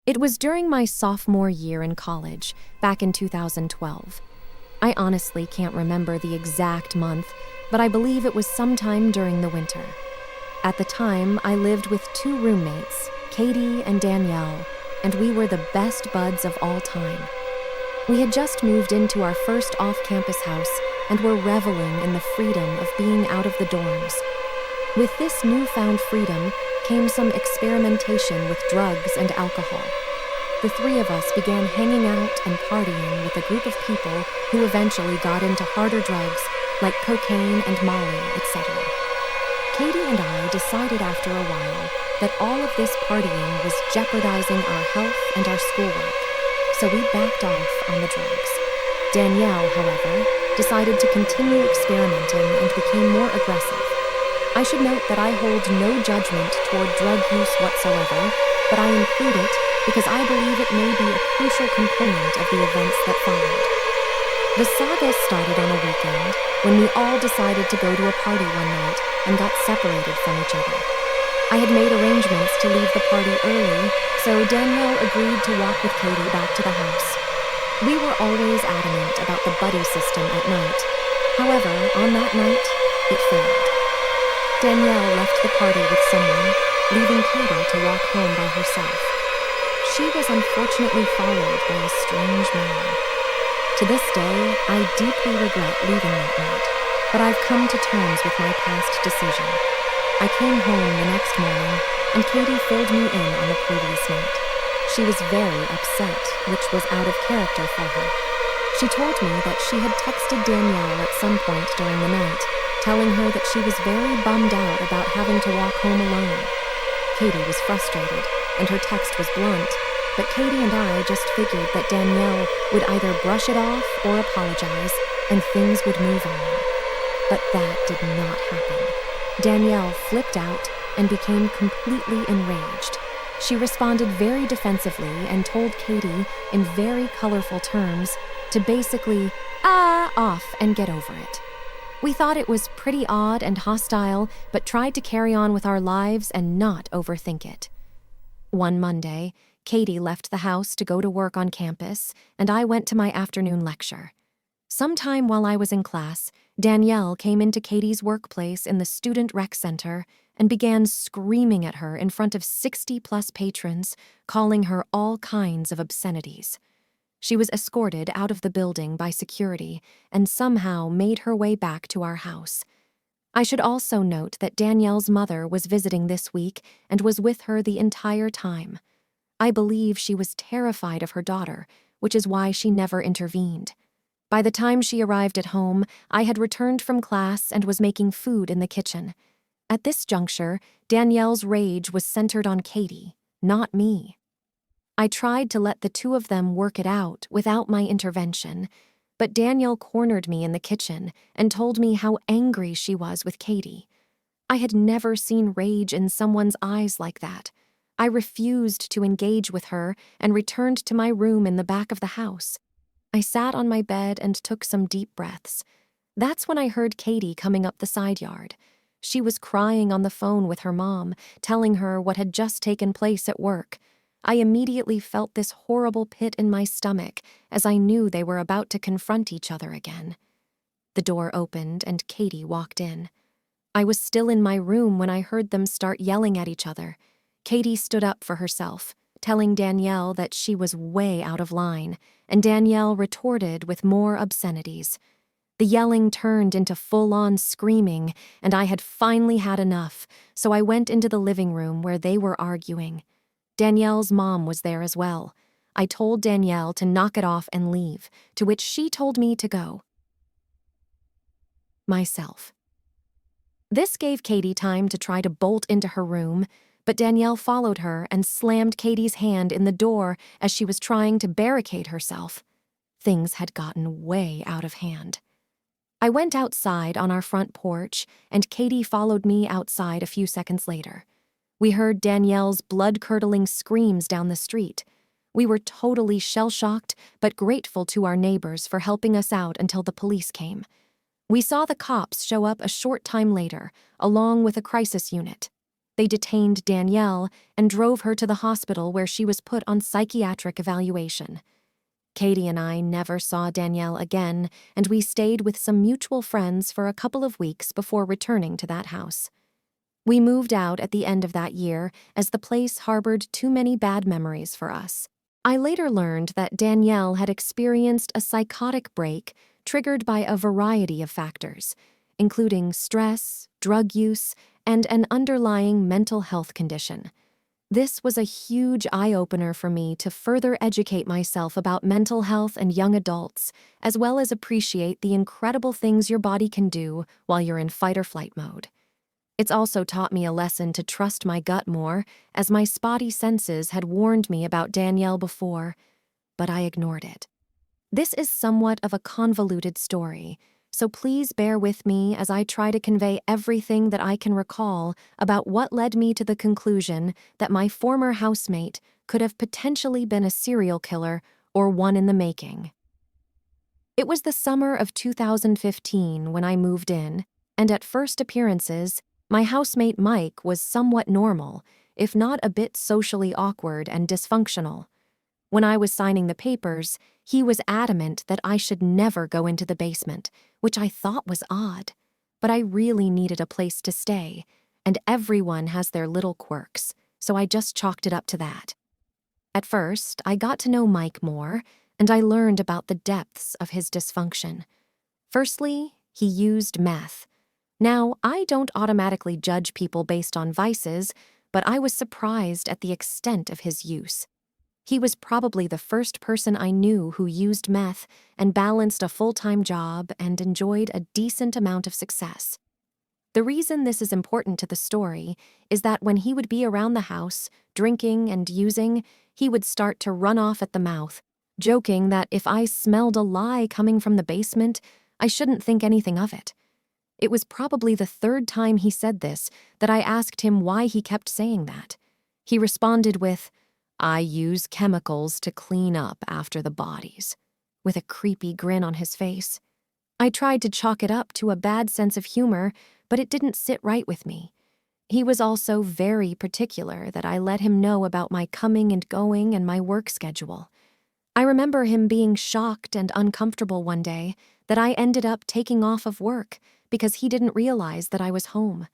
It was during my sophomore year in college, back in 2012. I honestly can't remember the exact month, but I believe it was sometime during the winter. At the time, I lived with two roommates, Katie and Danielle, and we were the best buds of all time. We had just moved into our first off-campus house and were reveling in the freedom of being out of the dorms. With this newfound freedom came some experimentation with drugs and alcohol. The three of us began hanging out and partying with a group of people who eventually got into harder drugs like cocaine and Molly, etc. Katie and I decided after a while that all of this partying was jeopardizing our health and our schoolwork, so we backed off on the drugs. Danielle, however, decided to continue experimenting and became more aggressive. I should note that I hold no judgment toward drug use whatsoever, but I include it because I believe it may be a crucial component of the events that followed. The saga started on a weekend when we all decided to go to a party one night and got separated from each other. I had made arrangements to leave the party early, so Danielle agreed to walk with Katie back to the house. We were always adamant about the buddy system at night. However, on that night, it failed. Danielle left the party with someone, leaving Katie to walk home by herself. She was unfortunately followed by a strange man. To this day, I deeply regret leaving that night, but I've come to terms with my past decision. I came home the next morning, and Katie filled me in on the previous night. She was very upset, which was out of character for her. She told me that she had texted Danielle at some point during the night, telling her that she was very bummed out about having to walk home alone. Katie was frustrated, and her text was blunt, but Katie and I just figured that Danielle would either brush it off or apologize, and things would move on. But that did not happen. Danielle flipped out and became completely enraged. She responded very defensively and told Katie, in very colorful terms, to basically, off and get over it. We thought it was pretty odd and hostile, but tried to carry on with our lives and not overthink it. One Monday, Katie left the house to go to work on campus, and I went to my afternoon lecture. Sometime while I was in class, Danielle came into Katie's workplace in the student rec center and began screaming at her in front of 60-plus patrons, calling her all kinds of obscenities. She was escorted out of the building by security and somehow made her way back to our house. I should also note that Danielle's mother was visiting this week and was with her the entire time. I believe she was terrified of her daughter, which is why she never intervened. By the time she arrived at home, I had returned from class and was making food in the kitchen. At this juncture, Danielle's rage was centered on Katie, not me. I tried to let the two of them work it out without my intervention, but Danielle cornered me in the kitchen and told me how angry she was with Katie. I had never seen rage in someone's eyes like that. I refused to engage with her and returned to my room in the back of the house. I sat on my bed and took some deep breaths. That's when I heard Katie coming up the side yard. She was crying on the phone with her mom, telling her what had just taken place at work. I immediately felt this horrible pit in my stomach as I knew they were about to confront each other again. The door opened and Katie walked in. I was still in my room when I heard them start yelling at each other. Katie stood up for herself, telling Danielle that she was way out of line, and Danielle retorted with more obscenities. The yelling turned into full-on screaming, and I had finally had enough, so I went into the living room where they were arguing. Danielle's mom was there as well. I told Danielle to knock it off and leave, to which she told me to go myself. This gave Katie time to try to bolt into her room, but Danielle followed her and slammed Katie's hand in the door as she was trying to barricade herself. Things had gotten way out of hand. I went outside on our front porch, and Katie followed me outside a few seconds later. We heard Danielle's blood-curdling screams down the street. We were totally shell-shocked, but grateful to our neighbors for helping us out until the police came. We saw the cops show up a short time later, along with a crisis unit. They detained Danielle and drove her to the hospital where she was put on psychiatric evaluation. Katie and I never saw Danielle again, and we stayed with some mutual friends for a couple of weeks before returning to that house. We moved out at the end of that year as the place harbored too many bad memories for us. I later learned that Danielle had experienced a psychotic break triggered by a variety of factors, including stress, drug use, and an underlying mental health condition. This was a huge eye-opener for me to further educate myself about mental health and young adults, as well as appreciate the incredible things your body can do while you're in fight-or-flight mode. It's also taught me a lesson to trust my gut more, as my spotty senses had warned me about Danielle before, but I ignored it. This is somewhat of a convoluted story, so please bear with me as I try to convey everything that I can recall about what led me to the conclusion that my former housemate could have potentially been a serial killer or one in the making. It was the summer of 2015 when I moved in, and at first appearances, my housemate Mike was somewhat normal, if not a bit socially awkward and dysfunctional. When I was signing the papers, he was adamant that I should never go into the basement, which I thought was odd. But I really needed a place to stay, and everyone has their little quirks, so I just chalked it up to that. At first, I got to know Mike more, and I learned about the depths of his dysfunction. Firstly, he used meth. Now, I don't automatically judge people based on vices, but I was surprised at the extent of his use. He was probably the first person I knew who used meth and balanced a full-time job and enjoyed a decent amount of success. The reason this is important to the story is that when he would be around the house, drinking and using, he would start to run off at the mouth, joking that if I smelled a lie coming from the basement, I shouldn't think anything of it. It was probably the third time he said this that I asked him why he kept saying that. He responded with, "I use chemicals to clean up after the bodies," with a creepy grin on his face. I tried to chalk it up to a bad sense of humor, but it didn't sit right with me. He was also very particular that I let him know about my coming and going and my work schedule. I remember him being shocked and uncomfortable one day that I ended up taking off of work because he didn't realize that I was home.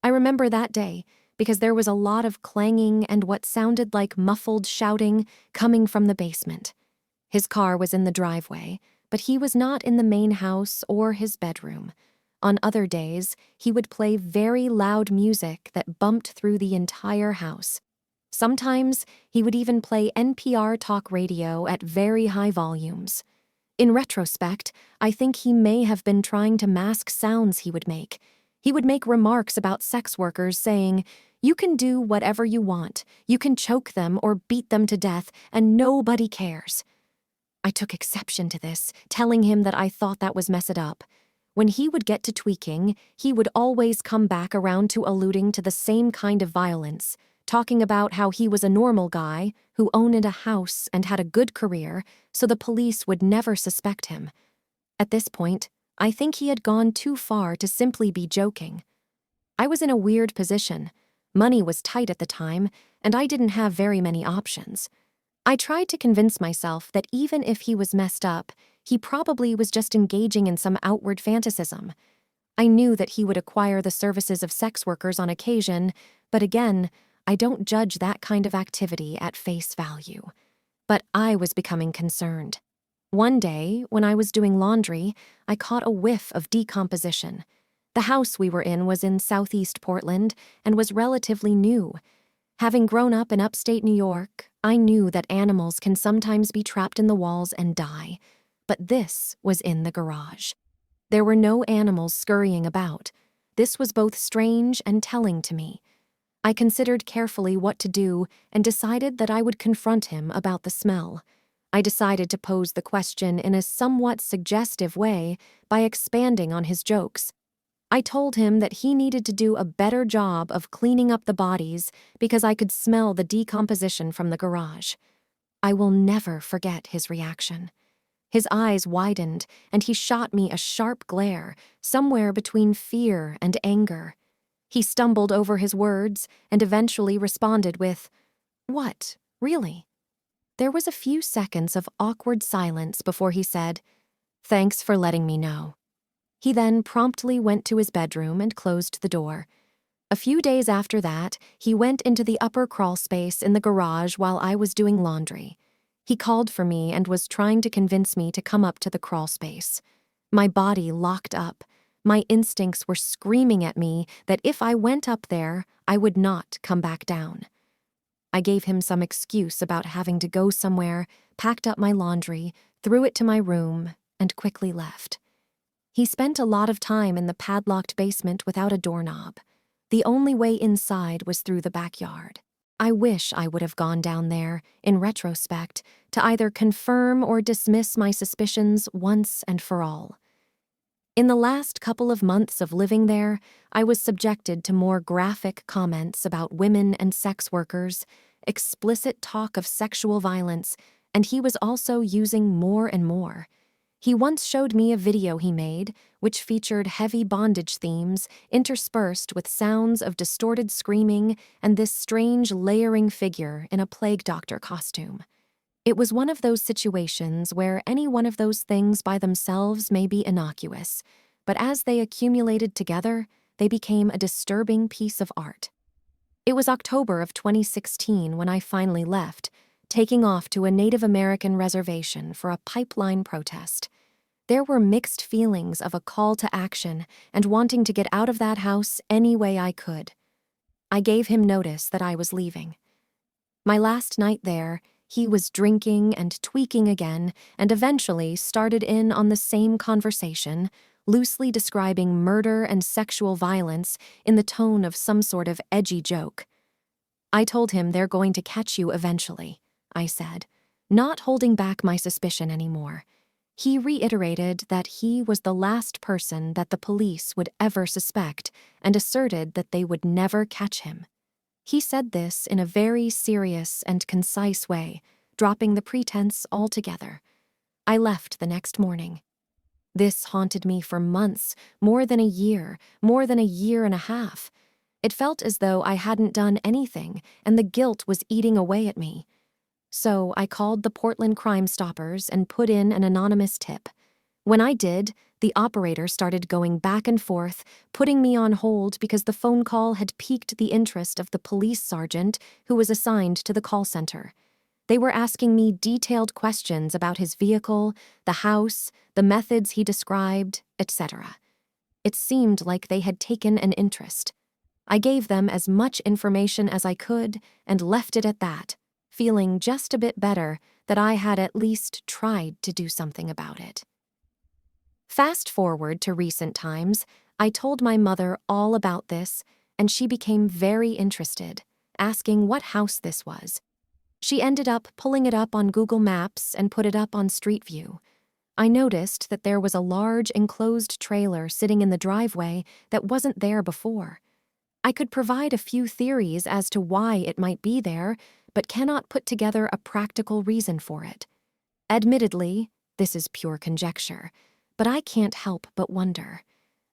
I remember that day because there was a lot of clanging and what sounded like muffled shouting coming from the basement. His car was in the driveway, but he was not in the main house or his bedroom. On other days, he would play very loud music that bumped through the entire house. Sometimes, he would even play NPR talk radio at very high volumes. In retrospect, I think he may have been trying to mask sounds he would make. He would make remarks about sex workers saying, "You can do whatever you want. You can choke them or beat them to death, and nobody cares." I took exception to this, telling him that I thought that was messed up. When he would get to tweaking, he would always come back around to alluding to the same kind of violence, talking about how he was a normal guy who owned a house and had a good career, so the police would never suspect him. At this point, I think he had gone too far to simply be joking. I was in a weird position. Money was tight at the time, and I didn't have very many options. I tried to convince myself that even if he was messed up, he probably was just engaging in some outward fantasism. I knew that he would acquire the services of sex workers on occasion, but again, I don't judge that kind of activity at face value. But I was becoming concerned. One day, when I was doing laundry, I caught a whiff of decomposition. The house we were in was in southeast Portland and was relatively new. Having grown up in upstate New York, I knew that animals can sometimes be trapped in the walls and die, but this was in the garage. There were no animals scurrying about. This was both strange and telling to me. I considered carefully what to do and decided that I would confront him about the smell. I decided to pose the question in a somewhat suggestive way by expanding on his jokes. I told him that he needed to do a better job of cleaning up the bodies because I could smell the decomposition from the garage. I will never forget his reaction. His eyes widened, and he shot me a sharp glare, somewhere between fear and anger. He stumbled over his words and eventually responded with, "What? Really?" There was a few seconds of awkward silence before he said, "Thanks for letting me know." He then promptly went to his bedroom and closed the door. A few days after that, he went into the upper crawl space in the garage while I was doing laundry. He called for me and was trying to convince me to come up to the crawl space. My body locked up. My instincts were screaming at me that if I went up there, I would not come back down. I gave him some excuse about having to go somewhere, packed up my laundry, threw it to my room, and quickly left. He spent a lot of time in the padlocked basement without a doorknob. The only way inside was through the backyard. I wish I would have gone down there, in retrospect, to either confirm or dismiss my suspicions once and for all. In the last couple of months of living there, I was subjected to more graphic comments about women and sex workers, explicit talk of sexual violence, and he was also using more and more. He once showed me a video he made, which featured heavy bondage themes interspersed with sounds of distorted screaming and this strange layering figure in a plague doctor costume. It was one of those situations where any one of those things by themselves may be innocuous, but as they accumulated together, they became a disturbing piece of art. It was October of 2016 when I finally left, taking off to a Native American reservation for a pipeline protest. There were mixed feelings of a call to action and wanting to get out of that house any way I could. I gave him notice that I was leaving. My last night there, he was drinking and tweaking again and eventually started in on the same conversation, loosely describing murder and sexual violence in the tone of some sort of edgy joke. I told him they're going to catch you eventually, I said, not holding back my suspicion anymore. He reiterated that he was the last person that the police would ever suspect and asserted that they would never catch him. He said this in a very serious and concise way, dropping the pretense altogether. I left the next morning. This haunted me for months, more than a year and a half. It felt as though I hadn't done anything, and the guilt was eating away at me. So I called the Portland Crime Stoppers and put in an anonymous tip. When I did, the operator started going back and forth, putting me on hold because the phone call had piqued the interest of the police sergeant who was assigned to the call center. They were asking me detailed questions about his vehicle, the house, the methods he described, etc. It seemed like they had taken an interest. I gave them as much information as I could and left it at that, feeling just a bit better that I had at least tried to do something about it. Fast forward to recent times, I told my mother all about this, and she became very interested, asking what house this was. She ended up pulling it up on Google Maps and put it up on Street View. I noticed that there was a large enclosed trailer sitting in the driveway that wasn't there before. I could provide a few theories as to why it might be there, but cannot put together a practical reason for it. Admittedly, this is pure conjecture, but I can't help but wonder.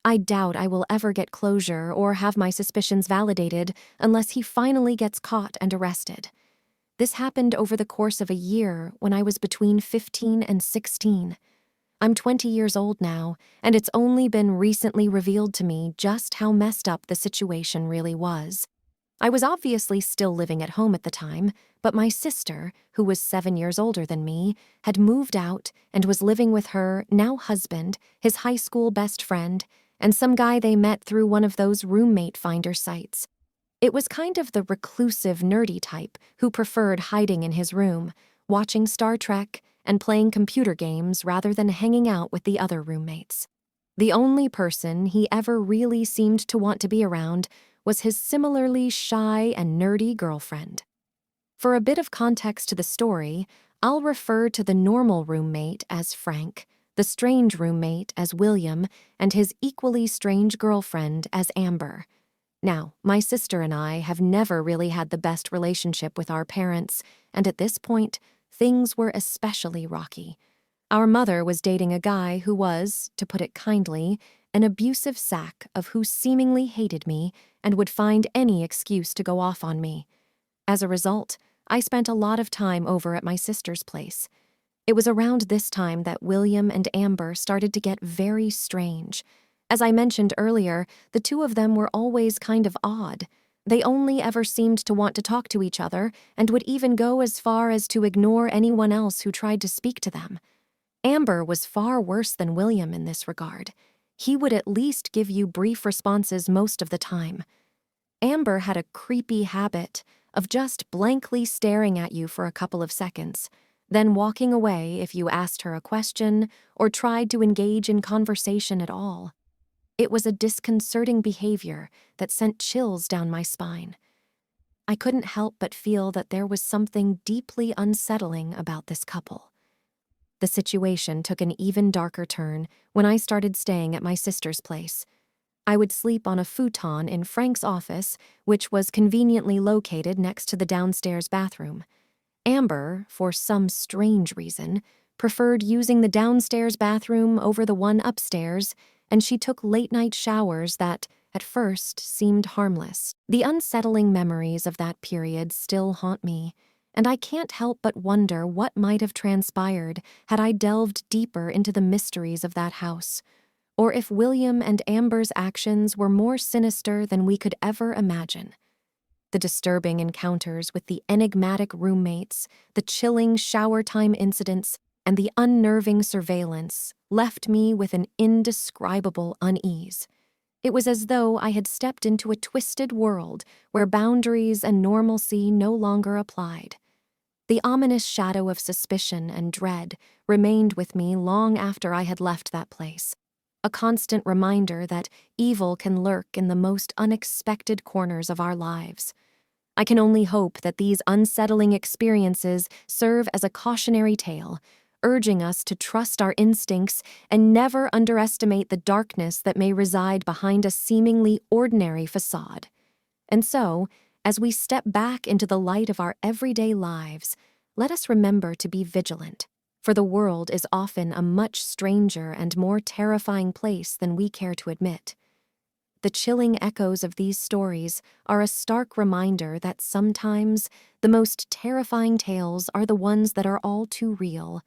I doubt I will ever get closure or have my suspicions validated unless he finally gets caught and arrested. This happened over the course of a year when I was between 15 and 16. I'm 20 years old now, and it's only been recently revealed to me just how messed up the situation really was. I was obviously still living at home at the time, but my sister, who was 7 years older than me, had moved out and was living with her now husband, his high school best friend, and some guy they met through one of those roommate finder sites. It was kind of the reclusive, nerdy type who preferred hiding in his room, watching Star Trek, and playing computer games rather than hanging out with the other roommates. The only person he ever really seemed to want to be around was his similarly shy and nerdy girlfriend. For a bit of context to the story, I'll refer to the normal roommate as Frank, the strange roommate as William, and his equally strange girlfriend as Amber. Now, my sister and I have never really had the best relationship with our parents, and at this point, things were especially rocky. Our mother was dating a guy who was, to put it kindly, an abusive sack of who seemingly hated me and would find any excuse to go off on me. As a result, I spent a lot of time over at my sister's place. It was around this time that William and Amber started to get very strange. As I mentioned earlier, the two of them were always kind of odd. They only ever seemed to want to talk to each other and would even go as far as to ignore anyone else who tried to speak to them. Amber was far worse than William in this regard. He would at least give you brief responses most of the time. Amber had a creepy habit of just blankly staring at you for a couple of seconds, then walking away if you asked her a question or tried to engage in conversation at all. It was a disconcerting behavior that sent chills down my spine. I couldn't help but feel that there was something deeply unsettling about this couple. The situation took an even darker turn when I started staying at my sister's place. I would sleep on a futon in Frank's office, which was conveniently located next to the downstairs bathroom. Amber, for some strange reason, preferred using the downstairs bathroom over the one upstairs, and she took late-night showers that, at first, seemed harmless. The unsettling memories of that period still haunt me, and I can't help but wonder what might have transpired had I delved deeper into the mysteries of that house, or if William and Amber's actions were more sinister than we could ever imagine. The disturbing encounters with the enigmatic roommates, the chilling shower time incidents, and the unnerving surveillance left me with an indescribable unease. It was as though I had stepped into a twisted world where boundaries and normalcy no longer applied. The ominous shadow of suspicion and dread remained with me long after I had left that place, a constant reminder that evil can lurk in the most unexpected corners of our lives. I can only hope that these unsettling experiences serve as a cautionary tale, urging us to trust our instincts and never underestimate the darkness that may reside behind a seemingly ordinary facade. And so, as we step back into the light of our everyday lives, let us remember to be vigilant, for the world is often a much stranger and more terrifying place than we care to admit. The chilling echoes of these stories are a stark reminder that sometimes the most terrifying tales are the ones that are all too real,